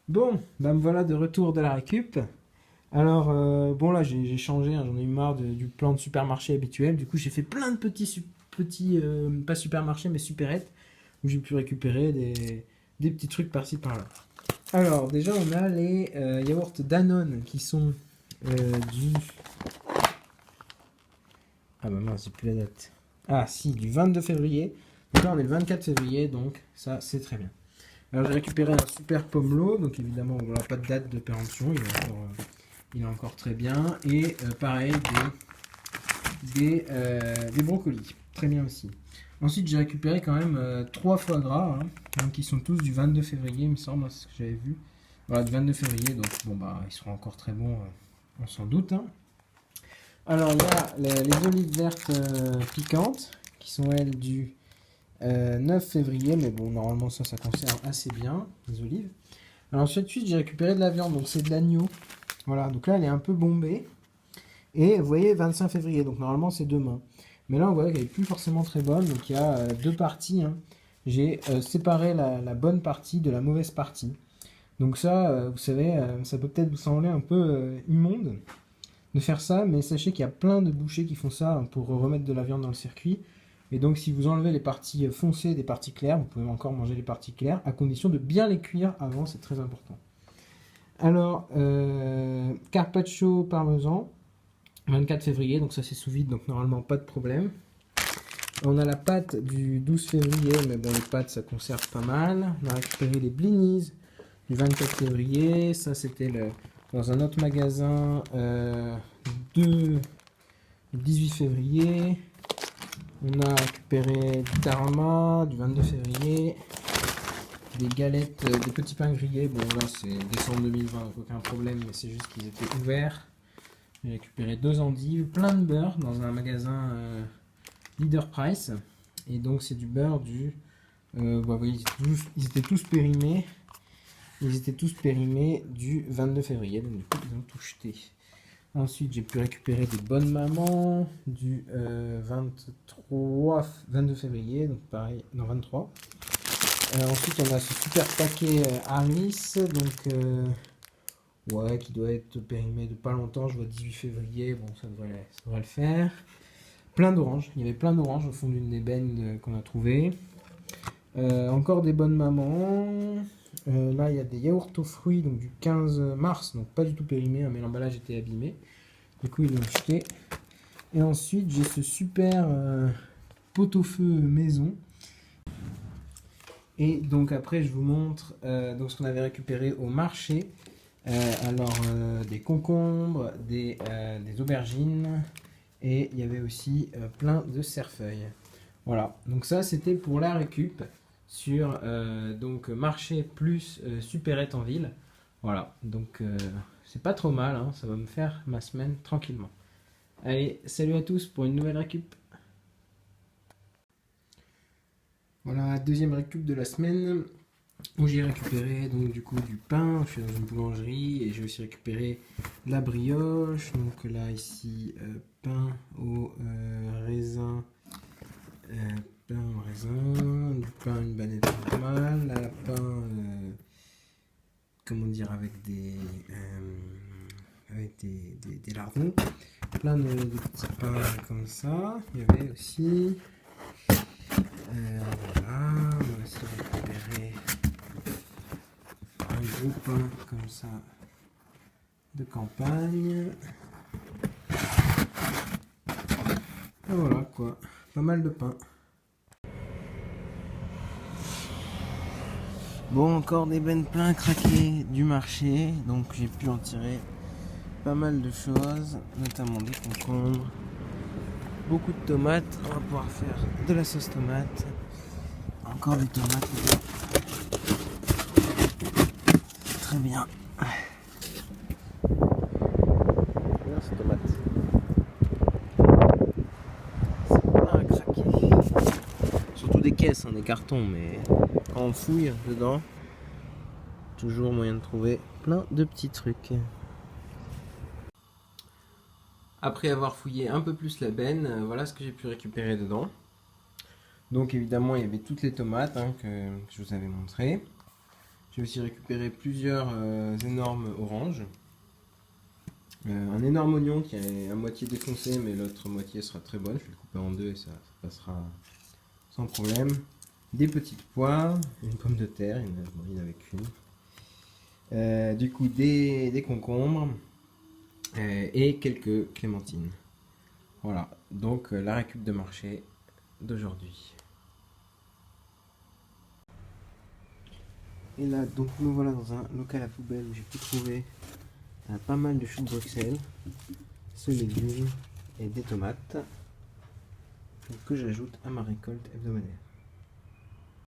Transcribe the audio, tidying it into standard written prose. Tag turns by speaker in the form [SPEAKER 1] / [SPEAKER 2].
[SPEAKER 1] Bon, ben me voilà de retour de la récup. Alors, bon là j'ai changé, hein, j'en ai eu marre du plan de supermarché habituel. Du coup j'ai fait plein de petits, pas supermarchés mais supérettes, où j'ai pu récupérer des petits trucs par-ci par-là. Alors déjà on a les yaourts Danone qui sont du... Ah bah mince, j'ai plus la date. Ah si, du 22 février. Donc là on est le 24 février, donc ça c'est très bien. Alors j'ai récupéré un super pomelo, donc évidemment on n'a pas de date de péremption, il est encore très bien. Et pareil, des brocolis, très bien aussi. Ensuite j'ai récupéré quand même 3 foie gras, hein, donc qui sont tous du 22 février, il me semble, c'est ce que j'avais vu. Voilà, du 22 février, donc bon bah ils seront encore très bons, on s'en doute, hein. Alors il y a les olives vertes piquantes, qui sont elles du 9 février, mais bon normalement ça conserve assez bien, les olives. Alors ensuite j'ai récupéré de la viande, donc c'est de l'agneau. Voilà, donc là elle est un peu bombée. Et vous voyez 25 février, donc normalement c'est demain. Mais là on voit qu'elle est plus forcément très bonne, donc il y a deux parties, hein. J'ai séparé la bonne partie de la mauvaise partie. Donc ça, vous savez, ça peut peut-être vous sembler un peu immonde de faire ça, mais sachez qu'il y a plein de bouchers qui font ça, hein, pour remettre de la viande dans le circuit. Et donc si vous enlevez les parties foncées des parties claires, vous pouvez encore manger les parties claires, à condition de bien les cuire avant, c'est très important. Alors, carpaccio parmesan, 24 février, donc ça c'est sous vide, donc normalement pas de problème. On a la pâte du 12 février, mais bon, les pâtes ça conserve pas mal. On a récupéré les blinis du 24 février, ça c'était dans un autre magasin de 18 février. On a récupéré du tarama du 22 février, des galettes, des petits pains grillés. Bon, là c'est décembre 2020, donc aucun problème, mais c'est juste qu'ils étaient ouverts. J'ai récupéré 2 endives, plein de beurre dans un magasin Leader Price. Et donc c'est du beurre du... bah, vous voyez, ils étaient tous périmés. Ils étaient tous périmés du 22 février. Donc du coup ils ont tout jeté. Ensuite j'ai pu récupérer des bonnes mamans du 22 février. Donc pareil, non 23. Ensuite on a ce super paquet Harris. Donc... ouais, qui doit être périmé de pas longtemps, je vois 18 février, bon ça devrait le faire. Plein d'oranges, il y avait plein d'oranges au fond d'une des bennes qu'on a trouvé. Encore des bonnes mamans. Là il y a des yaourts aux fruits, donc du 15 mars, donc pas du tout périmé, hein, mais l'emballage était abîmé. Du coup ils l'ont jeté. Et ensuite j'ai ce super pot-au-feu maison. Et donc après je vous montre donc ce qu'on avait récupéré au marché. Alors des concombres, des aubergines et il y avait aussi plein de cerfeuils. Voilà, donc ça c'était pour la récup sur donc marché plus supérette en ville. Voilà, donc c'est pas trop mal, hein, ça va me faire ma semaine tranquillement. Allez, salut à tous pour une nouvelle récup. Voilà, deuxième récup de la semaine où j'ai récupéré donc du coup du pain. Je suis dans une boulangerie et j'ai aussi récupéré de la brioche. Donc là ici pain au raisin, pain au raisin, du pain une banette normale, là pain comment dire avec des lardons, plein de petits pains comme ça. Il y avait aussi voilà, on va aussi récupérer un gros pain comme ça de campagne. Et voilà quoi, pas mal de pain. Bon, encore des bennes plein craqués du marché, donc j'ai pu en tirer pas mal de choses, notamment des concombres, beaucoup de tomates. On va pouvoir faire de la sauce tomate, encore des tomates, très bien. Bien ces tomates. Ah, craqué. Surtout des caisses, hein, des cartons, mais quand on fouille dedans, toujours moyen de trouver plein de petits trucs. Après avoir fouillé un peu plus la benne, voilà ce que j'ai pu récupérer dedans. Donc évidemment il y avait toutes les tomates, hein, que je vous avais montré. J'ai aussi récupéré plusieurs énormes oranges. Un énorme oignon qui est à moitié défoncé, mais l'autre moitié sera très bonne. Je vais le couper en deux et ça passera sans problème. Des petites poires, une pomme de terre, il n'y en avait qu'une. Du coup, des concombres et quelques clémentines. Voilà, donc la récup de marché d'aujourd'hui. Et là, donc nous voilà dans un local à poubelle où j'ai pu trouver pas mal de choux de Bruxelles, ce légume et des tomates que j'ajoute à ma récolte hebdomadaire.